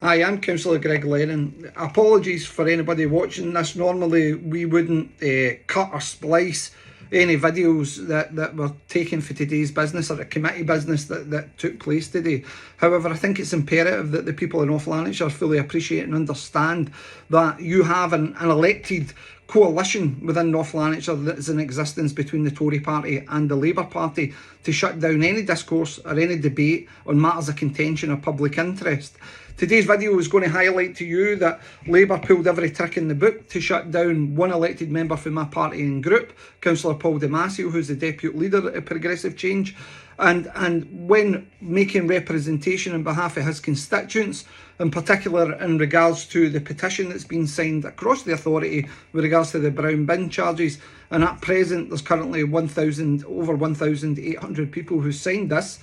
Hi, I'm Councillor Greg Lennon. Apologies for anybody watching this. Normally we wouldn't cut or splice any videos that were taken for today's business or the committee business that took place today. However, I think it's imperative that the people in North Lanarkshire fully appreciate and understand that you have an elected coalition within North Lanarkshire that is in existence between the Tory party and the Labour party to shut down any discourse or any debate on matters of contention or public interest. Today's video is going to highlight to you that Labour pulled every trick in the book to shut down one elected member from my party and group, Councillor Paul Damasio, who's the Deputy Leader at Progressive Change. And when making representation on behalf of his constituents, in particular in regards to the petition that's been signed across the authority with regards to the brown bin charges, and at present there's currently over 1,800 people who signed this,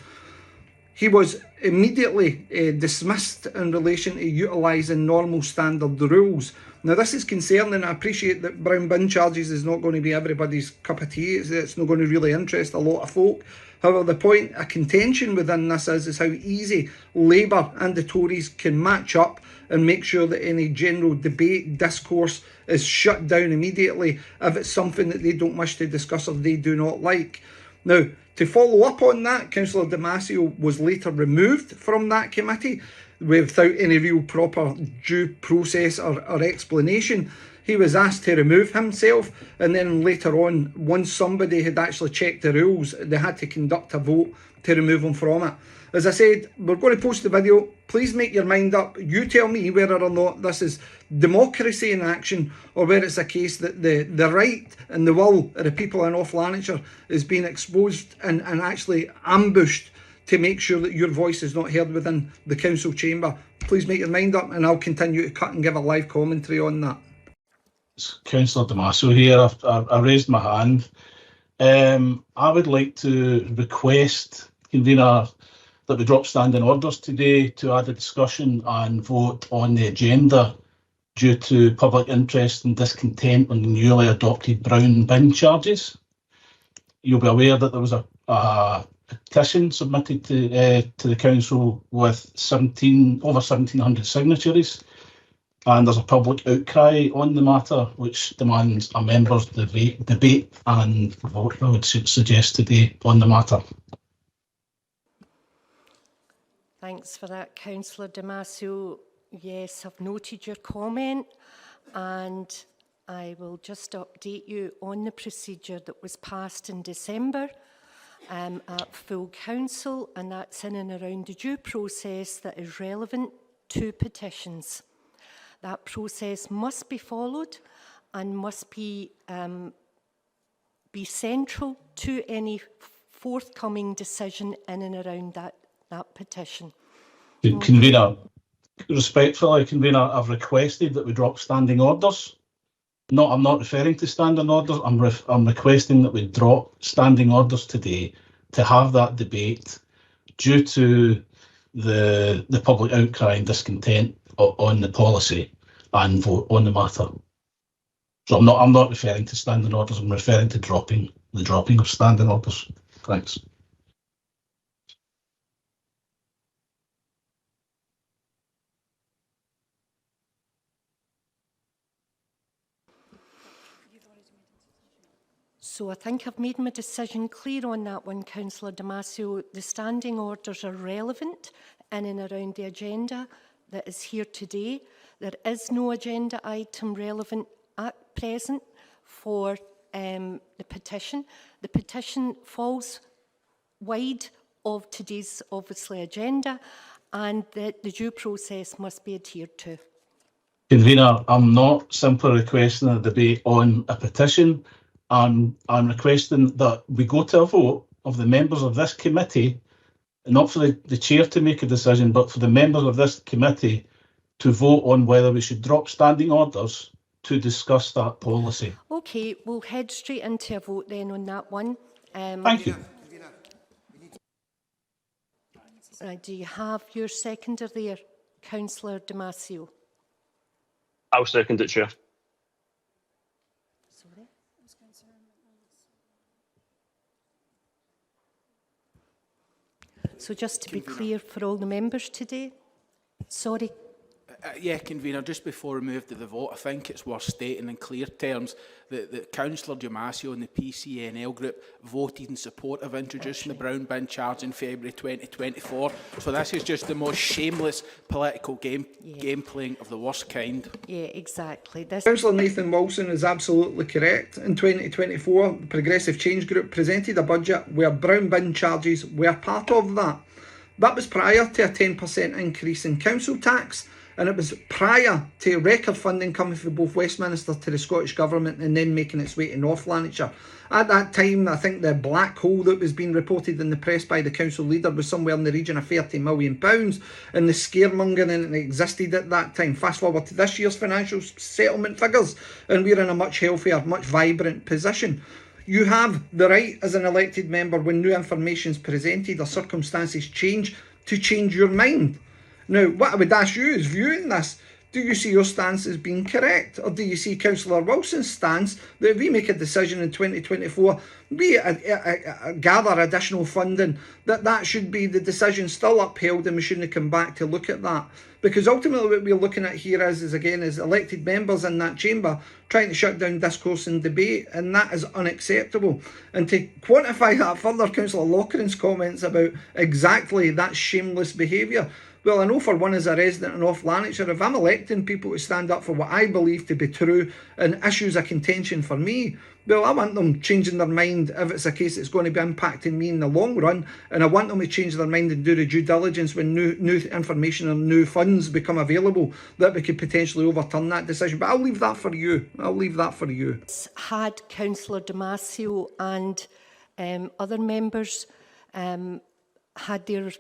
he was immediately dismissed in relation to utilising normal standard rules. Now, this is concerning. I appreciate that brown bin charges is not going to be everybody's cup of tea. It's not going to really interest a lot of folk. However, the point of contention within this is how easy Labour and the Tories can match up and make sure that any general debate, discourse is shut down immediately if it's something that they don't wish to discuss or they do not like. Now, to follow up on that, Councillor Damasio was later removed from that committee without any real proper due process or explanation. He was asked to remove himself, and then later on, once somebody had actually checked the rules, they had to conduct a vote to remove him from it. As I said, we're going to post the video. Please make your mind up. You tell me whether or not this is democracy in action or whether it's a case that the right and the will of the people in North Lanarkshire is being exposed and actually ambushed to make sure that your voice is not heard within the council chamber. Please make your mind up, and I'll continue to cut and give a live commentary on that. It's Councillor Damasio here. I raised my hand. I would like to request, convener, that we drop standing orders today to add a discussion and vote on the agenda due to public interest and discontent on the newly adopted brown bin charges. You'll be aware that there was a petition submitted to the council with over 1,700 signatures, and there's a public outcry on the matter which demands a members' debate and vote, I would suggest, today on the matter. Thanks for that, Councillor Damasio. Yes, I've noted your comment, and I will just update you on the procedure that was passed in December at full council, and that's in and around the due process that is relevant to petitions. That process must be followed and must be central to any forthcoming decision in and around that petition. Convener, respectfully, Convener, I've requested that we drop standing orders. No, I'm not referring to standing orders. I'm requesting that we drop standing orders today to have that debate due to the public outcry and discontent on the policy and vote on the matter. So I'm not referring to standing orders. I'm referring to the dropping of standing orders. Thanks. So I think I've made my decision clear on that one, Councillor Damasio. The standing orders are relevant in and around the agenda that is here today. There is no agenda item relevant at present for the petition. The petition falls wide of today's, obviously, agenda, and the due process must be adhered to. Convener, I'm not simply requesting a debate on a petition. I'm requesting that we go to a vote of the members of this committee, not for the chair to make a decision, but for the members of this committee to vote on whether we should drop standing orders to discuss that policy. Okay, we'll head straight into a vote then on that one. Thank you. Do you have your seconder there, Councillor Damasio? I'll second it, Chair. Sorry. So just to be clear for all the members today, sorry, Yeah, Convener, just before we move to the vote, I think it's worth stating in clear terms that Councillor Damasio and the PCNL group voted in support of introducing the brown bin charge in February 2024. So this is just the most shameless political game playing of the worst kind. Yeah, exactly. Councillor Nathan Wilson is absolutely correct. In 2024, the Progressive Change Group presented a budget where brown bin charges were part of that. That was prior to a 10% increase in council tax, and it was prior to record funding coming from both Westminster to the Scottish Government and then making its way to North Lanarkshire. At that time, I think the black hole that was being reported in the press by the council leader was somewhere in the region of £30 million, and the scaremongering that existed at that time. Fast forward to this year's financial settlement figures, and we're in a much healthier, much vibrant position. You have the right as an elected member, when new information is presented or circumstances change, to change your mind. Now, what I would ask you is, viewing this, do you see your stance as being correct? Or do you see Councillor Wilson's stance that if we make a decision in 2024, we gather additional funding, that should be the decision still upheld and we shouldn't come back to look at that? Because ultimately what we're looking at here is again, is elected members in that chamber trying to shut down discourse and debate, and that is unacceptable. And to quantify that further, Councillor Loughran's comments about exactly that shameless behaviour, well, I know for one, as a resident in North Lanarkshire, if I'm electing people to stand up for what I believe to be true and issues of contention for me, well, I want them changing their mind if it's a case that's going to be impacting me in the long run, and I want them to change their mind and do the due diligence when new information and new funds become available that we could potentially overturn that decision. But I'll leave that for you. Had Councillor Damasio and other members had their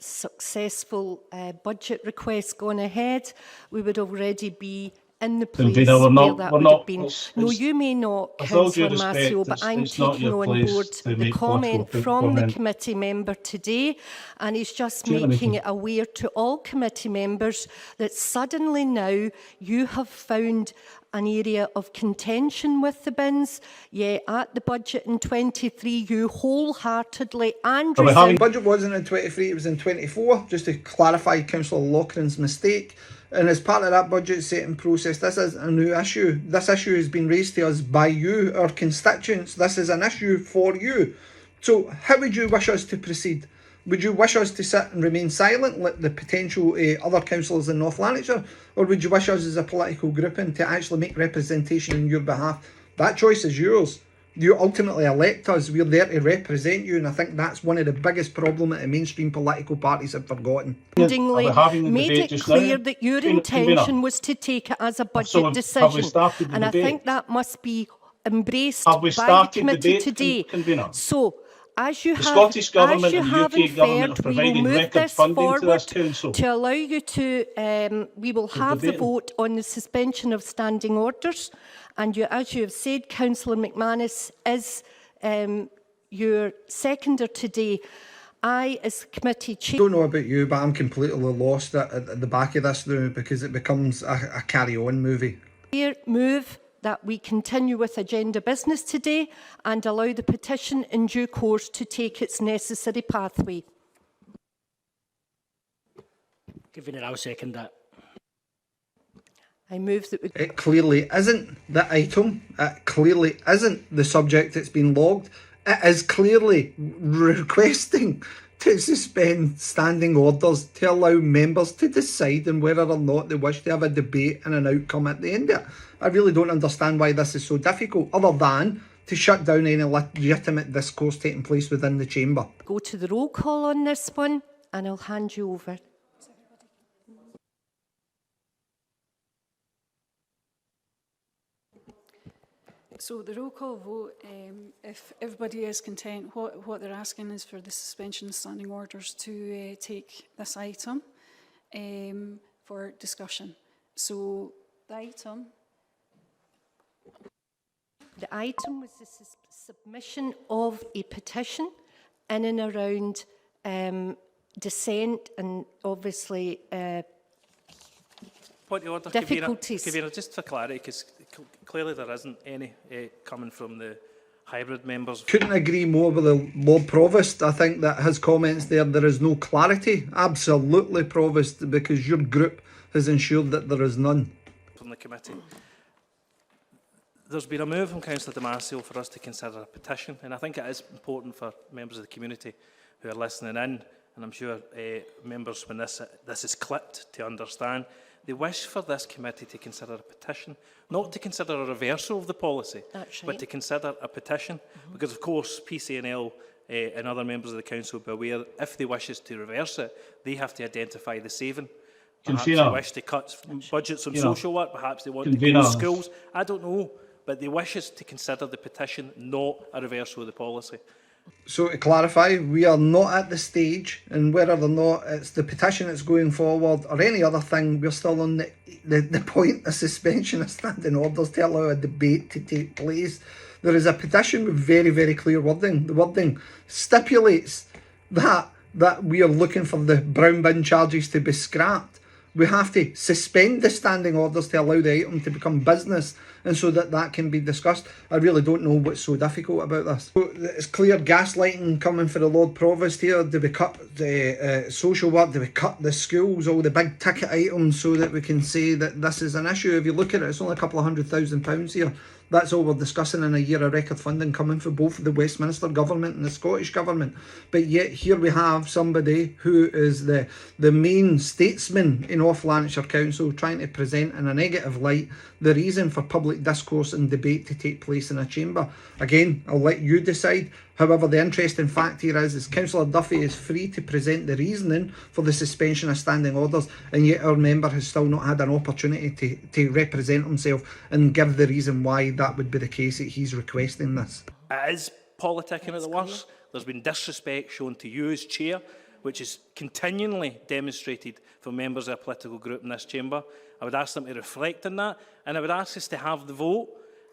successful budget requests gone ahead, we would already be in the place where that would have been. No, you may not, Councillor Damasio, but I'm taking on board the comment from the committee member today, and he's just making it aware to all committee members that suddenly now you have found an area of contention with the bins. Yeah, at the budget in 23, you wholeheartedly and the budget wasn't in 23, it was in 24, just to clarify Councillor Loughran's mistake. And as part of that budget setting process, this is a new issue. This issue has been raised to us by you, our constituents. This is an issue for you. So how would you wish us to proceed? Would you wish us to sit and remain silent like the potential other councillors in North Lanarkshire? Or would you wish us as a political grouping to actually make representation on your behalf? That choice is yours. You ultimately elect us. We're there to represent you, and I think that's one of the biggest problems that the mainstream political parties have forgotten. Made it clear that your intention was to take it as a budget decision, and I think that must be embraced by the committee today. So, as you have inferred, we will move this forward to allow you to, we will have the vote on the suspension of standing orders. And as you have said, Councillor McManus is your seconder today. I, as committee chair... I don't know about you, but I'm completely lost at the back of this now, because it becomes a carry-on movie. Move that we continue with agenda business today and allow the petition in due course to take its necessary pathway. Convener, I'll second that. I move that we... It clearly isn't the item. It clearly isn't the subject that's been logged. It is clearly requesting to suspend standing orders to allow members to decide on whether or not they wish to have a debate and an outcome at the end of it. I really don't understand why this is so difficult, other than to shut down any legitimate discourse taking place within the chamber. Go to the roll call on this one, and I'll hand you over. So the roll call vote, if everybody is content, what they're asking is for the suspension of standing orders to take this item for discussion. So the item was the submission of a petition in and around dissent and obviously Point of order, difficulties. Convener, just for clarity, because clearly there isn't any coming from the hybrid members. Couldn't agree more with the Lord Provost. I think that his comments there is no clarity. Absolutely, Provost, because your group has ensured that there is none. From the committee. There's been a move from Councillor Damasio for us to consider a petition, and I think it is important for members of the community who are listening in, and I'm sure members, when this is clipped, to understand, they wish for this committee to consider a petition, not to consider a reversal of the policy, but to consider a petition, because of course PCNL and other members of the council will be aware, if they wishes to reverse it, they have to identify the saving. Perhaps they wish to cut budgets on social work, perhaps they want to close schools, I don't know. But they wishes to consider the petition, not a reversal of the policy. So to clarify, we are not at the stage, and whether or not it's the petition that's going forward or any other thing, we're still on the point of suspension of standing orders to allow a debate to take place. There is a petition with very, very clear wording. The wording stipulates that we are looking for the brown bin charges to be scrapped. We have to suspend the standing orders to allow the item to become business, and so that can be discussed. I really don't know what's so difficult about this. So it's clear gaslighting coming for the Lord Provost here. Do we cut the social work? Do we cut the schools? All the big ticket items so that we can say that this is an issue? If you look at it, it's only a couple of £100,000 here. That's all we're discussing in a year of record funding coming for both the Westminster government and the Scottish government. But yet here we have somebody who is the main statesman in North Lanarkshire Council trying to present in a negative light the reason for public discourse and debate to take place in a chamber. Again, I'll let you decide. However, the interesting fact here is Councillor Duffy is free to present the reasoning for the suspension of standing orders, and yet our member has still not had an opportunity to represent himself and give the reason why that would be the case that he's requesting this. It is politicking at the worst. There's been disrespect shown to you as chair, which is continually demonstrated for members of a political group in this chamber. I would ask them to reflect on that, and I would ask us to have the vote,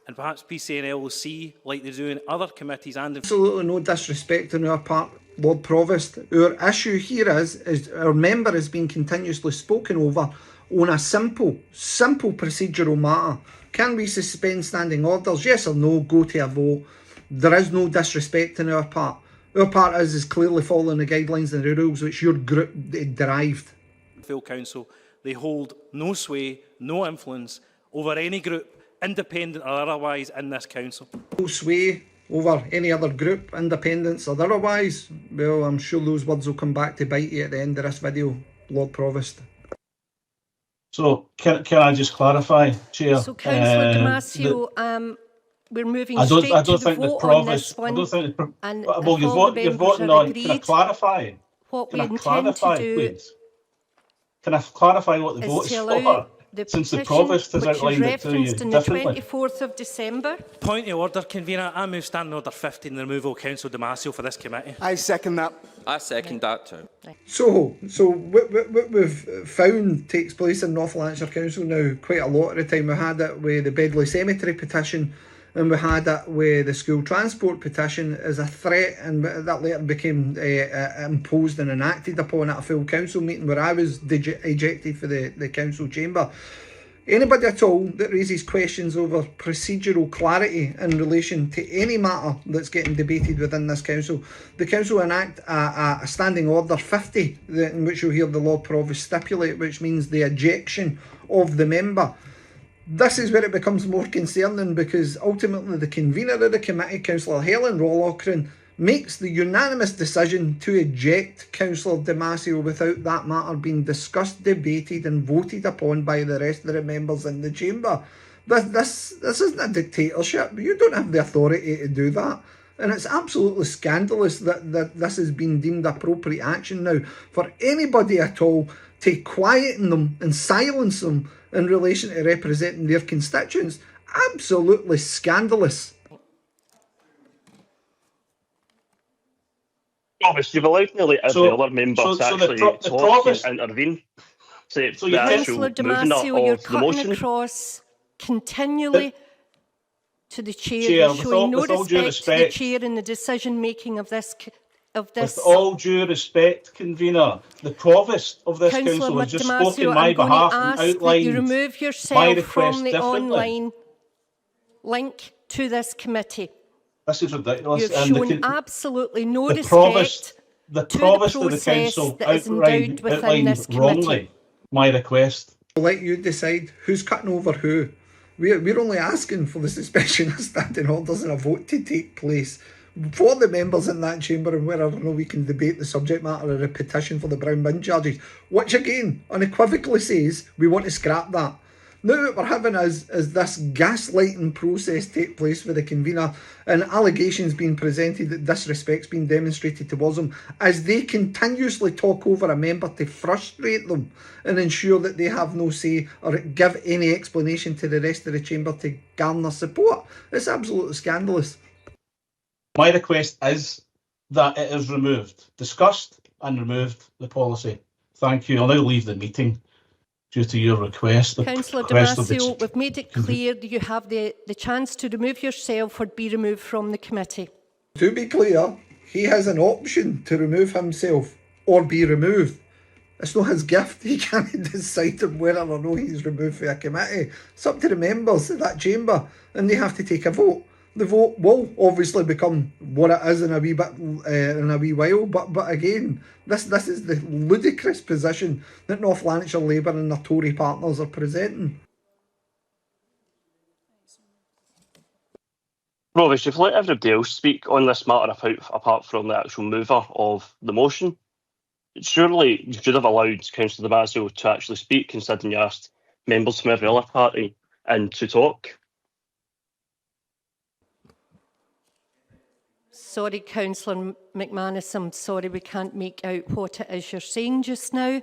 and perhaps PCNL will see, like they do in other committees and... Absolutely no disrespect on our part, Lord Provost. Our issue here is our member has been continuously spoken over on a simple procedural matter. Can we suspend standing orders? Yes or no? Go to a vote. There is no disrespect on our part. Our part is clearly following the guidelines and the rules which your group derived. Full council, they hold no sway, no influence over any group, independent or otherwise, in this council. No sway over any other group, independents or otherwise. Well, I'm sure those words will come back to bite you at the end of this video, Lord Provost. So can I just clarify, Chair? So Councillor Damasio, we're moving straight to the vote on this one. And well, you're voting on. Can I clarify? What we intend to do, please? Can I clarify what the vote is for? Since the Provost has outlined it to you differently. The 24th of December. Point of order, convener. I move standing order 15, the removal of Councillor Damasio for this committee. I second that. I second that too. So what we've found takes place in North Lanarkshire Council now quite a lot of the time. We had it with the Bedley Cemetery petition, and we had it with the school transport petition as a threat, and that later became imposed and enacted upon at a full council meeting where I was ejected for the council chamber. Anybody at all that raises questions over procedural clarity in relation to any matter that's getting debated within this council, the council enact a standing order 50, in which you'll hear the Lord Provost stipulate, which means the ejection of the member. This is where it becomes more concerning, because ultimately the convener of the committee, Councillor Helen Rollochran, makes the unanimous decision to eject Councillor Damasio without that matter being discussed, debated and voted upon by the rest of the members in the chamber. This isn't a dictatorship. You don't have the authority to do that. And it's absolutely scandalous that this has been deemed appropriate action now for anybody at all to quieten them and silence them in relation to representing their constituents. Absolutely scandalous. Obviously, you've allowed nearly every other member to actually talk and intervene. So the Councillor Damasio, you're cutting across continually to the chair, showing no respect to the chair in the decision making of this. With all due respect, convener, the Provost of this council has just spoken on my behalf and outlined you remove yourself my request from the online link to this committee. This is ridiculous. You've And shown absolutely no the respect provost to the of the process council that is endowed within outlined this committee. wrongly my request. We'll let you decide who's cutting over who. We're only asking for the suspension of standing orders and a vote to take place for the members in that chamber, and where I don't know we can debate the subject matter of a petition for the brown bin charges, which again unequivocally says we want to scrap that. Now what we're having is this gaslighting process take place with the convener and allegations being presented that disrespect's been demonstrated towards them as they continuously talk over a member to frustrate them and ensure that they have no say or give any explanation to the rest of the chamber to garner support. It's absolutely scandalous. My request is that it is removed, discussed and removed, the policy. Thank you. I'll now leave the meeting due to your request. Councillor Damasio, we've made it clear that you have the chance to remove yourself or be removed from the committee. To be clear, he has an option to remove himself or be removed. It's not his gift. He can't decide whether or not he's removed from a committee. It's up to the members of that chamber and they have to take a vote. The vote will obviously become what it is in a wee bit in a wee while, but again, this is the ludicrous position that North Lanarkshire Labour and their Tory partners are presenting. Provost, you've let everybody else speak on this matter apart from the actual mover of the motion. Surely you should have allowed Councillor Damasio to actually speak, considering you asked members from every other party in to talk. Sorry, Councillor McManus, I'm sorry we can't make out what it is you're saying just now.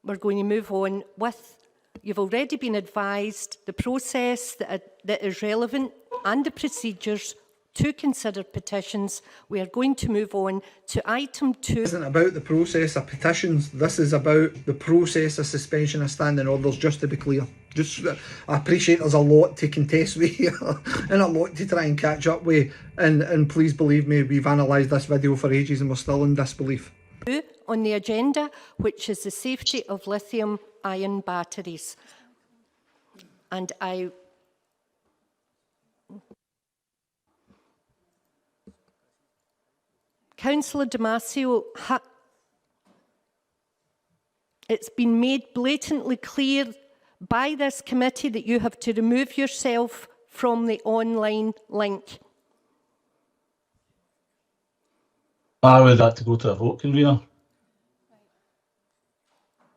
We're going to move on with, you've already been advised the process that is relevant and the procedures to consider petitions. We are going to move on to item 2. This isn't about the process of petitions. This is about the process of suspension of standing orders, just to be clear. I appreciate there's a lot to contest with here and a lot to try and catch up with. And please believe me, we've analysed this video for ages and we're still in disbelief. On the agenda, which is the safety of lithium-ion batteries. And Councillor Damasio, it's been made blatantly clear by this committee that you have to remove yourself from the online link. I would like to go to a vote, convener.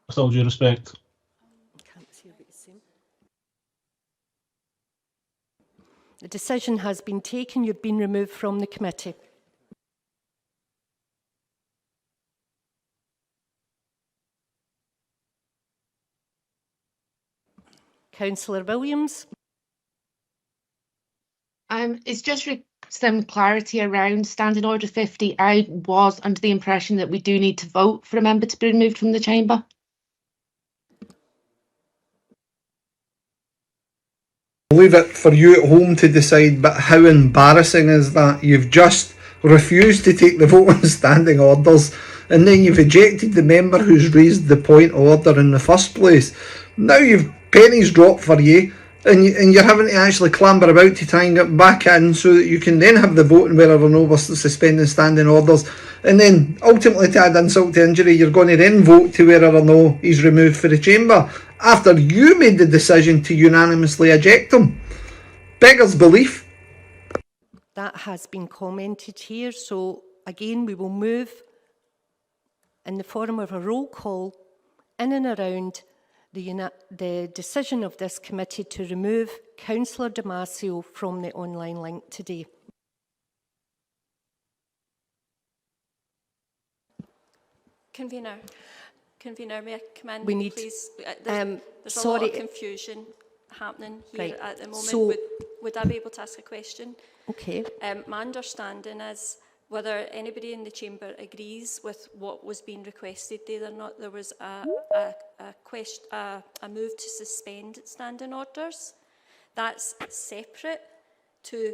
With all due respect. The decision has been taken. You've been removed from the committee. Councillor Williams. It's just some clarity around Standing Order 50. I was under the impression that we do need to vote for a member to be removed from the chamber. I'll leave it for you at home to decide, but how embarrassing is that? You've just refused to take the vote on standing orders and then you've ejected the member who's raised the point of order in the first place. Now you've pennies dropped for you and you're having to actually clamber about to try and get back in so that you can then have the vote on whether or not we're suspending standing orders, and then ultimately, to add insult to injury, you're going to then vote to whether or not he's removed for the chamber after you made the decision to unanimously eject him. Beggars belief. That has been commented here, so again we will move in the form of a roll call in and around the decision of this committee to remove Councillor Damasio from the online link today. Convener, may I come in, we need, please? There's a lot of confusion happening here at the moment. So, would I be able to ask a question? Okay. My understanding is whether anybody in the chamber agrees with what was being requested there or not. There was a move to suspend standing orders. That's separate to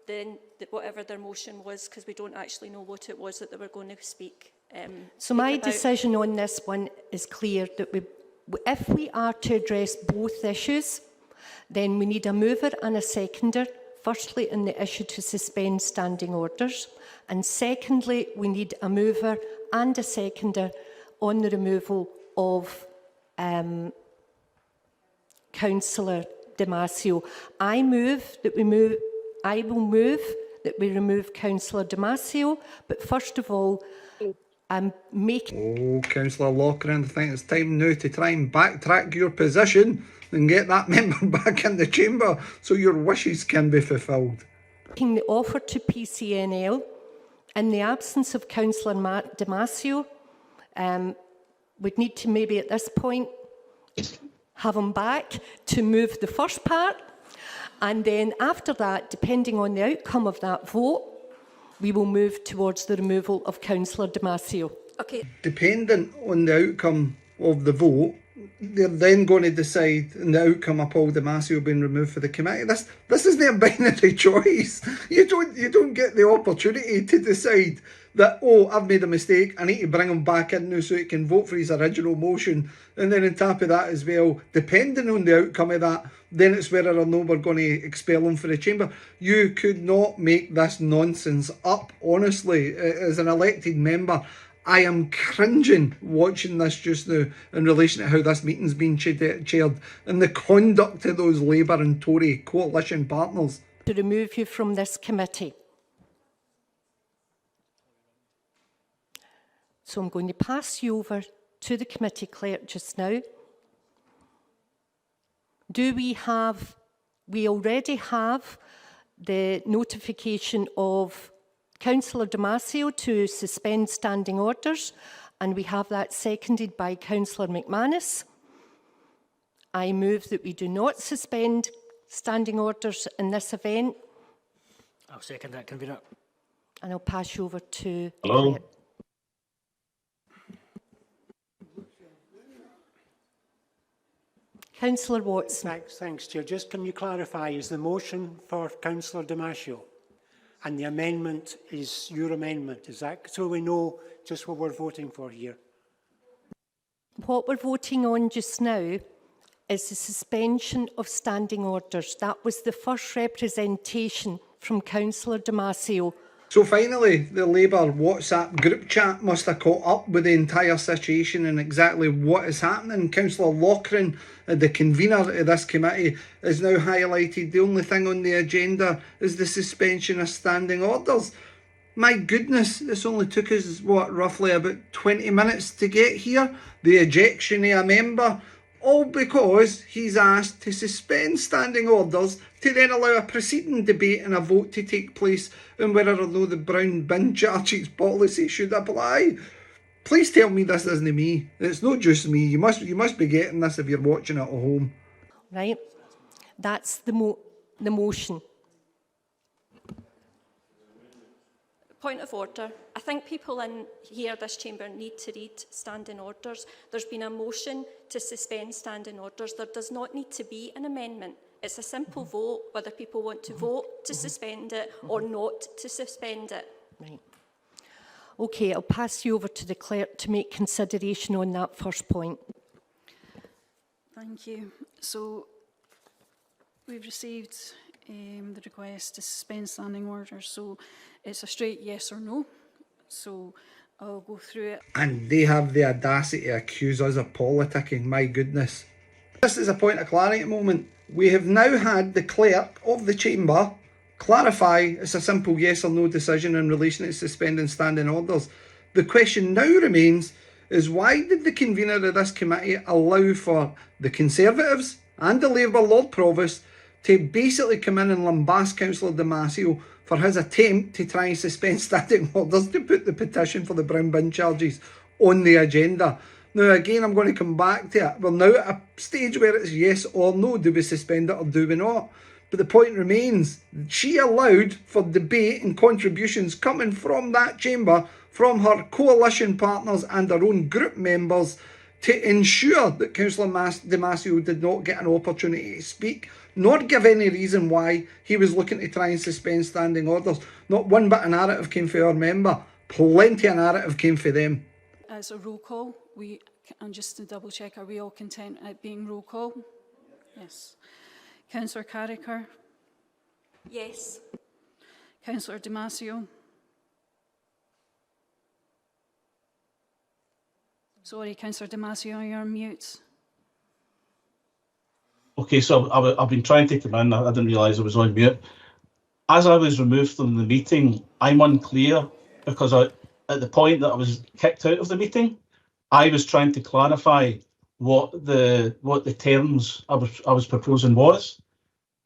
then whatever their motion was, because we don't actually know what it was that they were going to speak. So my decision on this one is clear, that if we are to address both issues, then we need a mover and a seconder Firstly, in the issue to suspend standing orders, and secondly, we need a mover and a seconder on the removal of Councillor Damasio. I will move that we remove Councillor Damasio, but first of all, I'm making... Oh, Councillor Loughran, I think it's time now to try and backtrack your position and get that member back in the chamber so your wishes can be fulfilled. Making the offer to PCNL, in the absence of Councillor Damasio, we'd need to maybe at this point have him back to move the first part, and then after that, depending on the outcome of that vote, we will move towards the removal of Councillor Damasio. Okay. Dependent on the outcome of the vote, they're then going to decide on the outcome of Paul Damasio being removed for the committee. This isn't a binary choice. You don't get the opportunity to decide that, oh, I've made a mistake, I need to bring him back in now so he can vote for his original motion. And then on top of that as well, depending on the outcome of that, then it's whether or not we're going to expel him for the chamber. You could not make this nonsense up, honestly. As an elected member, I am cringing watching this just now in relation to how this meeting's been chaired and the conduct of those Labour and Tory coalition partners. To remove you from this committee. So I'm going to pass you over to the committee clerk just now. We already have the notification of Councillor Damasio to suspend standing orders, and we have that seconded by Councillor McManus. I move that we do not suspend standing orders in this event. I'll second that, Convener. And I'll pass you over to... Hello. Councillor Watson. Thanks, Chair. Just can you clarify, is the motion for Councillor Damasio and the amendment is your amendment? Is that so we know just what we're voting for here? What we're voting on just now is the suspension of standing orders. That was the first representation from Councillor Damasio. So finally, the Labour WhatsApp group chat must have caught up with the entire situation and exactly what is happening. Councillor Loughran, the convener of this committee, has now highlighted the only thing on the agenda is the suspension of standing orders. My goodness, this only took us, roughly about 20 minutes to get here. The ejection of a member, all because he's asked to suspend standing orders to then allow a preceding debate and a vote to take place on whether or not the brown bin charges policy should apply. Please tell me this isn't me. It's not just me. You must be getting this if you're watching it at home. Right? That's the motion. Point of order. I think people in here, this chamber, need to read standing orders. There's been a motion to suspend standing orders. There does not need to be an amendment. It's a simple vote whether people want to vote to suspend it or not to suspend it. Right. Okay, I'll pass you over to the clerk to make consideration on that first point. Thank you. So we've received the request to suspend standing orders. So it's a straight yes or no. So I'll go through it. And they have the audacity to accuse us of politicking. My goodness. This is a point of clarity at the moment. We have now had the clerk of the chamber clarify it's a simple yes or no decision in relation to suspending standing orders. The question now remains is why did the convener of this committee allow for the Conservatives and the Labour Lord Provost to basically come in and lambast Councillor Damasio for his attempt to try and suspend standing orders to put the petition for the brown bin charges on the agenda. Now again, I'm going to come back to it. We're now at a stage where it's yes or no, do we suspend it or do we not? But the point remains, she allowed for debate and contributions coming from that chamber, from her coalition partners and her own group members to ensure that Councillor Damasio did not get an opportunity to speak, nor give any reason why he was looking to try and suspend standing orders. Not one bit of narrative came for our member, plenty of narrative came for them. As a roll call, and just to double check, are we all content at being roll call? Yes. Councillor Carricker? Yes. Councillor Damasio. Sorry, Councillor Damasio, you're on mute. Okay, so I've been trying to come in. I didn't realise I was on mute. As I was removed from the meeting, I'm unclear because at the point that I was kicked out of the meeting, I was trying to clarify what the terms I was proposing was.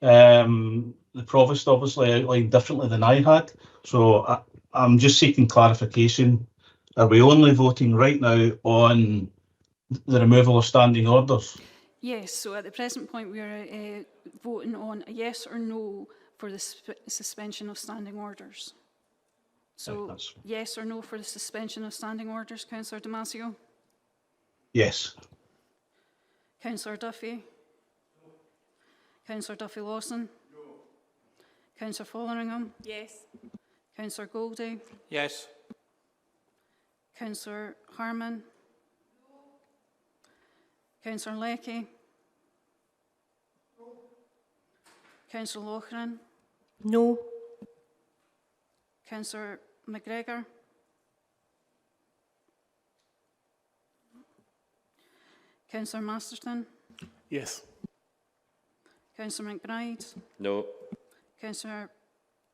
The Provost obviously outlined differently than I had, so I'm just seeking clarification. Are we only voting right now on the removal of standing orders? Yes, so at the present point we're voting on a yes or no for the suspension of standing orders. So yes or no for the suspension of standing orders, Councillor Damasio? Yes. Councillor Duffy? No. Councillor Duffy-Lawson? No. Councillor Fotheringham? Yes. Councillor Goldie? Yes. Councillor Harman? Councillor Leckie? No. Councillor Lochran? No. Councillor McGregor? Councillor Masterton? Yes. Councillor McBride? No. Councillor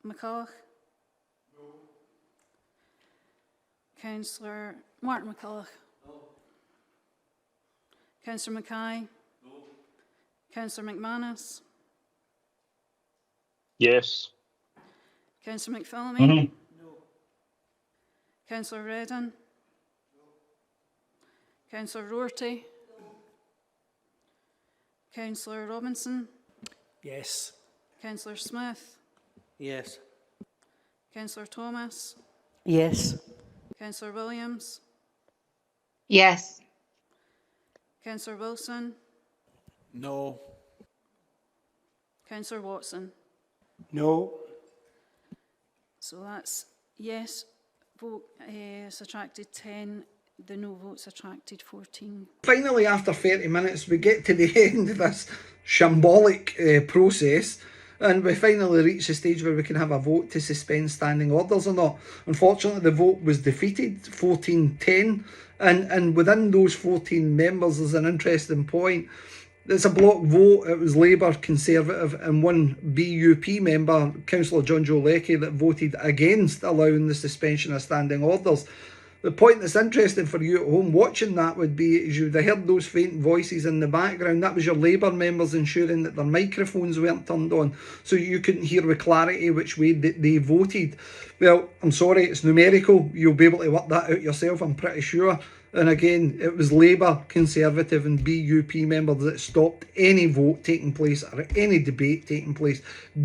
McCulloch? No. Councillor Martin McCulloch? No. Councillor Mackay? No. Councillor McManus? Yes. Councillor McPhillamy? Mm-hmm. No. Councillor Redden? No. Councillor Rorty? No. Councillor Robinson? Yes. Councillor Smith? Yes. Councillor Thomas? Yes. Councillor Williams? Yes. Councillor Wilson? No. Councillor Watson? No. So that's yes vote subtracted 10, the no vote subtracted 14. Finally, after 30 minutes, we get to the end of this shambolic process, and we finally reach the stage where we can have a vote to suspend standing orders or not. Unfortunately, the vote was defeated, 14-10, and within those 14 members, there's an interesting point. It's a block vote. It was Labour, Conservative and one BUP member, Councillor John Joe Leckie, that voted against allowing the suspension of standing orders. The point that's interesting for you at home watching that would be, is you'd have heard those faint voices in the background. That was your Labour members ensuring that their microphones weren't turned on, so you couldn't hear with clarity which way they voted. Well, I'm sorry, it's numerical. You'll be able to work that out yourself, I'm pretty sure. And again, it was Labour, Conservative and BUP members that stopped any vote taking place or any debate taking place,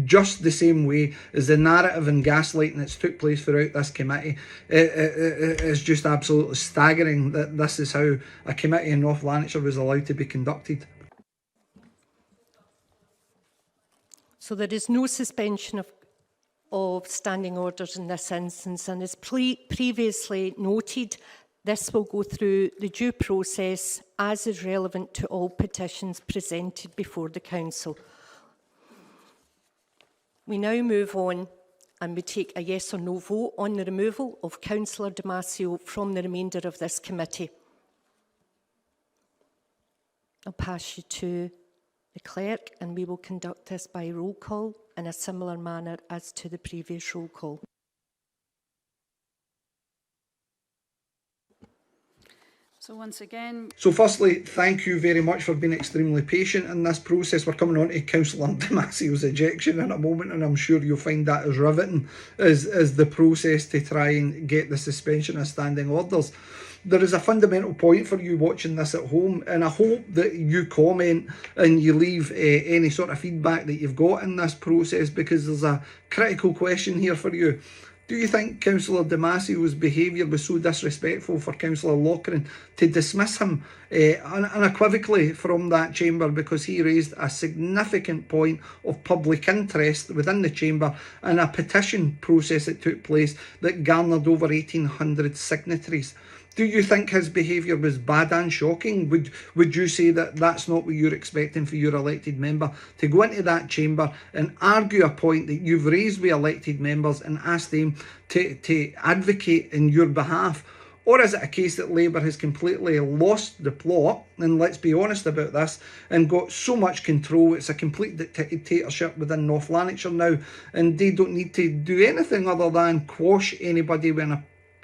just the same way as the narrative and gaslighting that's took place throughout this committee. It is just absolutely staggering that this is how a committee in North Lanarkshire was allowed to be conducted. So there is no suspension of standing orders in this instance, and as previously noted, this will go through the due process as is relevant to all petitions presented before the Council. We now move on and we take a yes or no vote on the removal of Councillor Damasio from the remainder of this committee. I'll pass you to the clerk and we will conduct this by roll call in a similar manner as to the previous roll call. So once again... So firstly, thank you very much for being extremely patient in this process. We're coming on to Councillor Damasio's ejection in a moment, and I'm sure you'll find that as riveting as the process to try and get the suspension of standing orders. There is a fundamental point for you watching this at home, and I hope that you comment and you leave any sort of feedback that you've got in this process, because there's a critical question here for you. Do you think Councillor Damasio's behaviour was so disrespectful for Councillor Lochran to dismiss him unequivocally from that chamber because he raised a significant point of public interest within the chamber and a petition process that took place that garnered over 1,800 signatories? Do you think his behaviour was bad and shocking? Would you say that that's not what you're expecting for your elected member, to go into that chamber and argue a point that you've raised with elected members and ask them to advocate in your behalf? Or is it a case that Labour has completely lost the plot, and let's be honest about this, and got so much control, it's a complete dictatorship within North Lanarkshire now, and they don't need to do anything other than quash anybody with an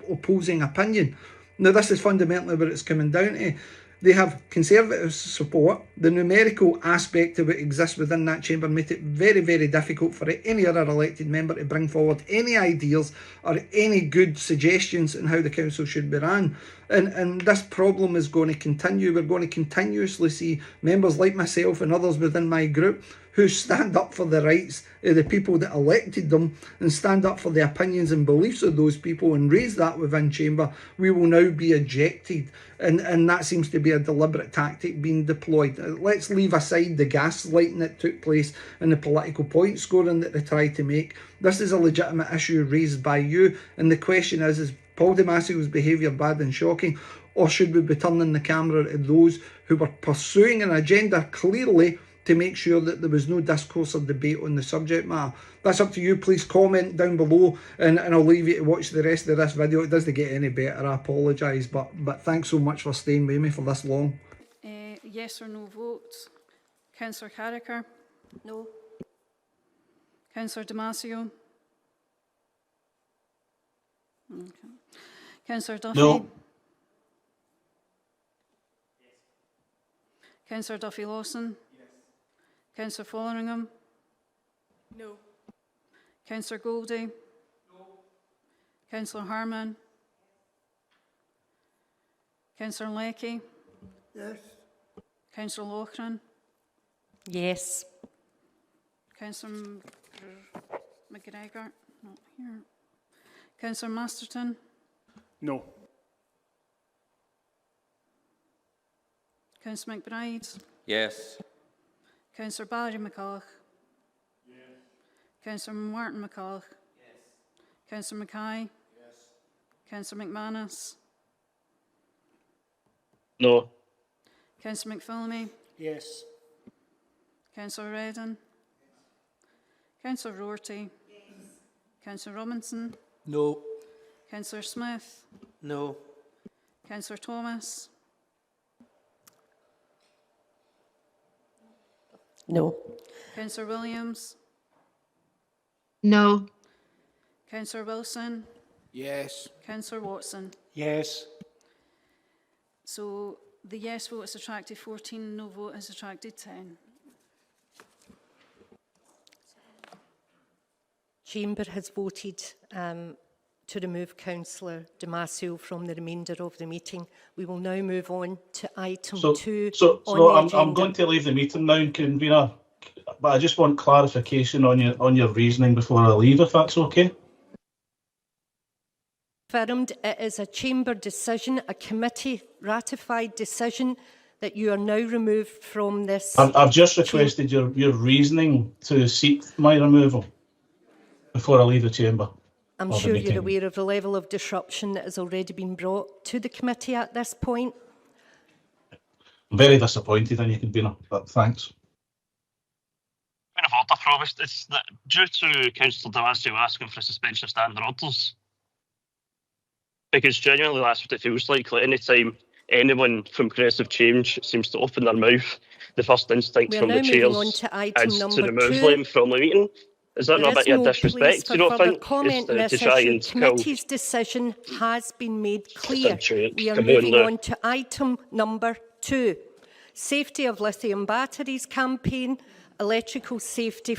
opposing opinion? Now, this is fundamentally what it's coming down to. They have Conservative support. The numerical aspect of what exists within that chamber made it very, very difficult for any other elected member to bring forward any ideas or any good suggestions on how the council should be run. And this problem is going to continue. We're going to continuously see members like myself and others within my group who stand up for the rights of the people that elected them and stand up for the opinions and beliefs of those people and raise that within chamber. We will now be ejected. And that seems to be a deliberate tactic being deployed. Let's leave aside the gaslighting that took place and the political point scoring that they tried to make. This is a legitimate issue raised by you. And the question is Paul Damasio's behaviour bad and shocking, or should we be turning the camera at those who were pursuing an agenda clearly to make sure that there was no discourse or debate on the subject matter? That's up to you. Please comment down below, and I'll leave you to watch the rest of this video. It doesn't get any better, I apologise, but thanks so much for staying with me for this long. Yes or no votes? Councillor Carricker? No. Councillor Damasio? Okay. Councillor Duffy? No. Councillor Duffy Lawson? Yes. Councillor Folleringham? No. Councillor Goldie? No. Councillor Harman? Councillor Leckie? Yes. Councillor Loughran? Yes. Councillor McGregor? Not here. Councillor Masterton? No. Councillor McBride? Yes. Councillor Barry McCulloch? Yes. Councillor Martin McCulloch? Yes. Councillor Mackay? Yes. Councillor McManus? No. Councillor McPhillamy? Yes. Councillor Redden? Yes. Councillor Rorty? Yes. Councillor Robinson? No. Councillor Smith? No. Councillor Thomas? No. Councillor Williams? No. Councillor Wilson? Yes. Councillor Watson? Yes. So the yes vote has attracted 14, no vote has attracted 10. Chamber has voted to remove Councillor Damasio from the remainder of the meeting. We will now move on to item 2 on the agenda. I'm going to leave the meeting now, convener, but I just want clarification on your reasoning before I leave, if that's okay. Confirmed, it is a chamber decision, a committee ratified decision, that you are now removed from this. I've just requested your reasoning to seek my removal before I leave the chamber. I'm sure you're aware of the level of disruption that has already been brought to the committee at this point. I'm very disappointed in you, convener, but thanks. Point of order, Provost. It's that due to Councillor Damasio asking for a suspension of standing orders. Because genuinely that's what it feels like. Like any time anyone from Progressive Change seems to open their mouth, the first instinct from the chairs is to remove them from the meeting. Is that not a bit of disrespect? You don't think? Comment To this try issue. and Committee's decision has been made clear. We are moving on to item number 2. Safety of lithium batteries campaign, electrical safety